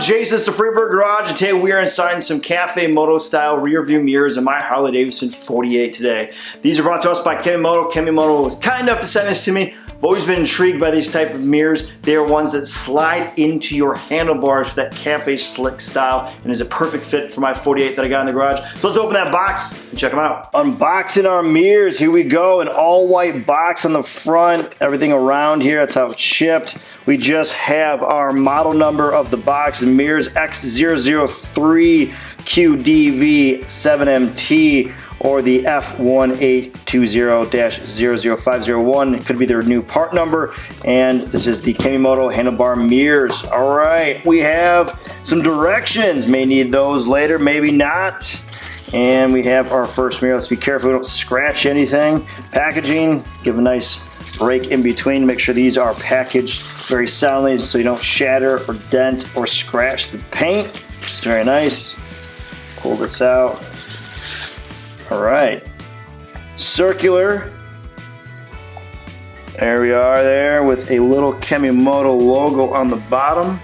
Jason, it's the Freeburg Garage, and today we are installing some Café Moto style rear view mirrors in my Harley-Davidson 48 today. These are brought to us by Café Moto. Café Moto was kind enough to send this to me. I've always been intrigued by these type of mirrors. They are ones that slide into your handlebars for that cafe slick style, and is a perfect fit for my 48 that I got in the garage. So let's open that box and check them out. Unboxing our mirrors, here we go. An all white box on the front, everything around here, that's how it's shipped. We just have our model number of the box, the mirrors X003QDV7MT, or the F1820-00501. It could be their new part number, and this is the Café Moto handlebar mirrors. All right, we have some directions. May need those later, maybe not. And we have our first mirror. Let's be careful we don't scratch anything. Packaging, give a nice break in between. Make sure these are packaged very soundly so you don't shatter or dent or scratch the paint, which is very nice. Pull this out. All right, circular. There we are there with a little Café Moto logo on the bottom.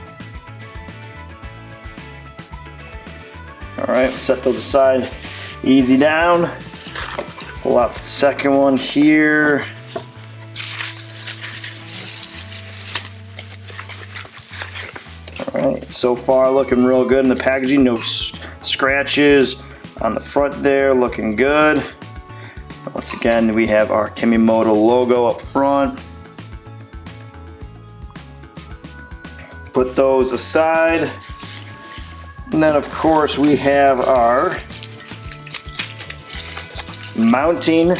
All right, set those aside, easy down. Pull out the second one here. All right, so far looking real good in the packaging, no scratches on the front there, looking good. Once again, we have our Café Moto logo up front. Put those aside. And then of course we have our mounting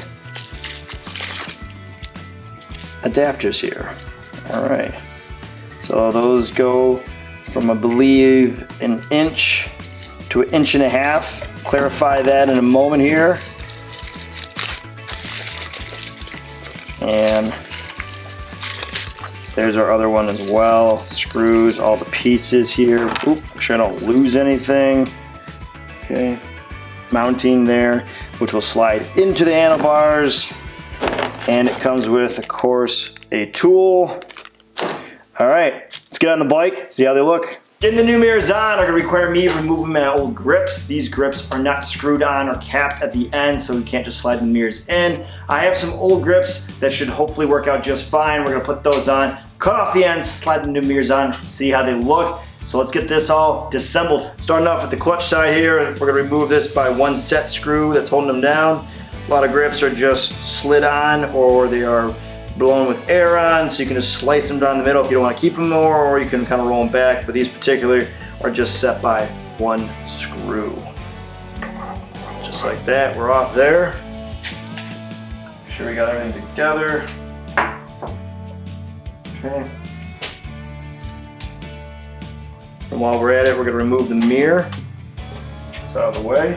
adapters here. All right, so those go from, I believe, 1 inch to 1.5 inches. Clarify that in a moment here. And there's our other one as well. Screws, all the pieces here. Oop, make sure I don't lose anything. Okay, mounting there, which will slide into the handlebars. And it comes with, of course, a tool. All right, let's get on the bike, see how they look. Getting the new mirrors on are going to require me to remove my old grips. These grips are not screwed on or capped at the end, so we can't just slide the mirrors in. I have some old grips that should hopefully work out just fine. We're going to put those on, cut off the ends, slide the new mirrors on, see how they look. So let's get this all disassembled. Starting off at the clutch side here, we're going to remove this by one set screw that's holding them down. A lot of grips are just slid on, or they are blown with air on, so you can just slice them down the middle if you don't want to keep them more, or you can kind of roll them back, but these particular are just set by one screw. Just like that, we're off there. Make sure we got everything together. Okay. And while we're at it, we're going to remove the mirror. It's out of the way.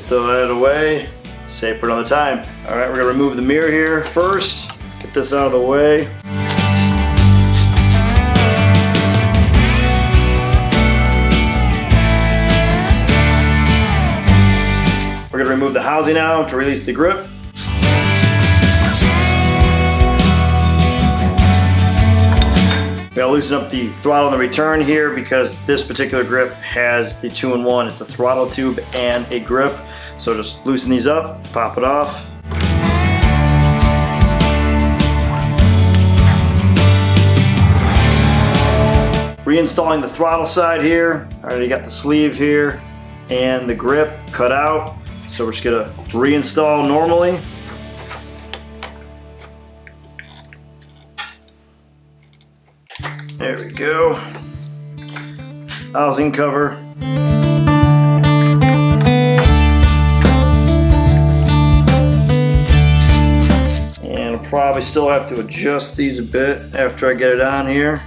Throw that away, save for another time. All right, we're gonna remove the mirror here first, get this out of the way. We're gonna remove the housing now to release the grip. We gotta loosen up the throttle and the return here because this particular grip has the 2-in-1. It's a throttle tube and a grip. So just loosen these up, pop it off. Reinstalling the throttle side here. I already got the sleeve here and the grip cut out. So we're just gonna reinstall normally. There we go. Housing cover. And I'll probably still have to adjust these a bit after I get it on here.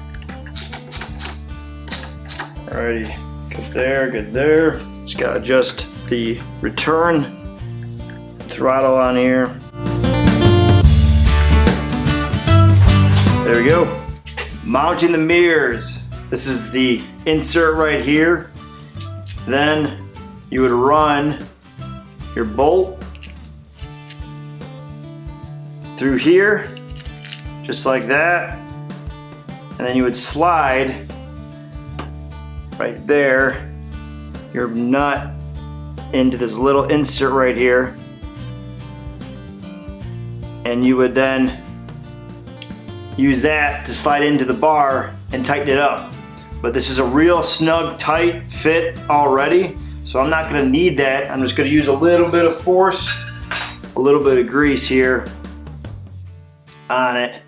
Alrighty, good there, good there. Just gotta adjust the return throttle on here. There we go. Mounting the mirrors. This is the insert right here. Then you would run your bolt through here, just like that. And then you would slide right there your nut into this little insert right here. And you would then use that to slide into the bar and tighten it up. But this is a real snug, tight fit already, so I'm not gonna need that. I'm just gonna use a little bit of force, a little bit of grease here on it,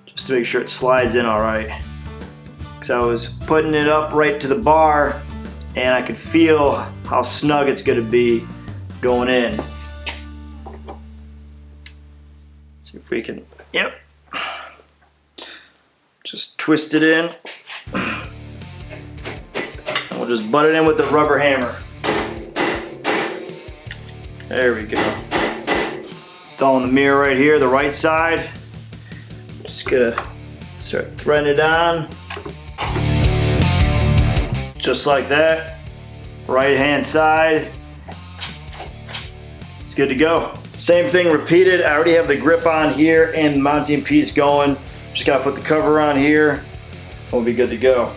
just to make sure it slides in all right. Because I was putting it up right to the bar, and I could feel how snug it's gonna be going in. See if we can, yep. Just twist it in. And we'll just butt it in with the rubber hammer. There we go. Installing the mirror right here, the right side. Just gonna start threading it on. Just like that. Right hand side. It's good to go. Same thing repeated. I already have the grip on here and the mounting piece going. Just gotta put the cover on here. We'll be good to go.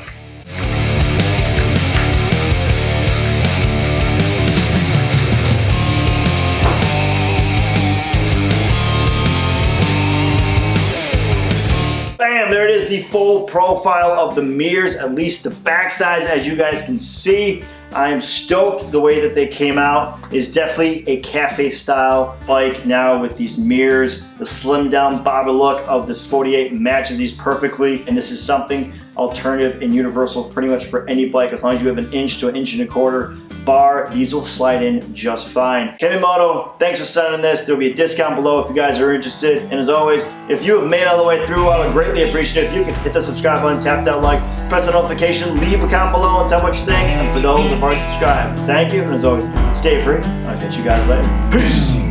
Bam, there it is, the full profile of the mirrors, at least the back sides, as you guys can see. I am stoked the way that they came out. Is definitely a cafe style bike now with these mirrors. The slim down bobber look of this 48 matches these perfectly, and this is something alternative and universal pretty much for any bike. As long as you have an inch to an inch and a quarter bar, these will slide in just fine. Kevimoto, thanks for sending this. There'll be a discount below if you guys are interested. And as always, if you have made it all the way through, I would greatly appreciate it if you could hit the subscribe button, tap that like, press the notification, leave a comment below and tell what you think. And for those who have already subscribed, thank you. And as always, stay free. I'll catch you guys later. Peace.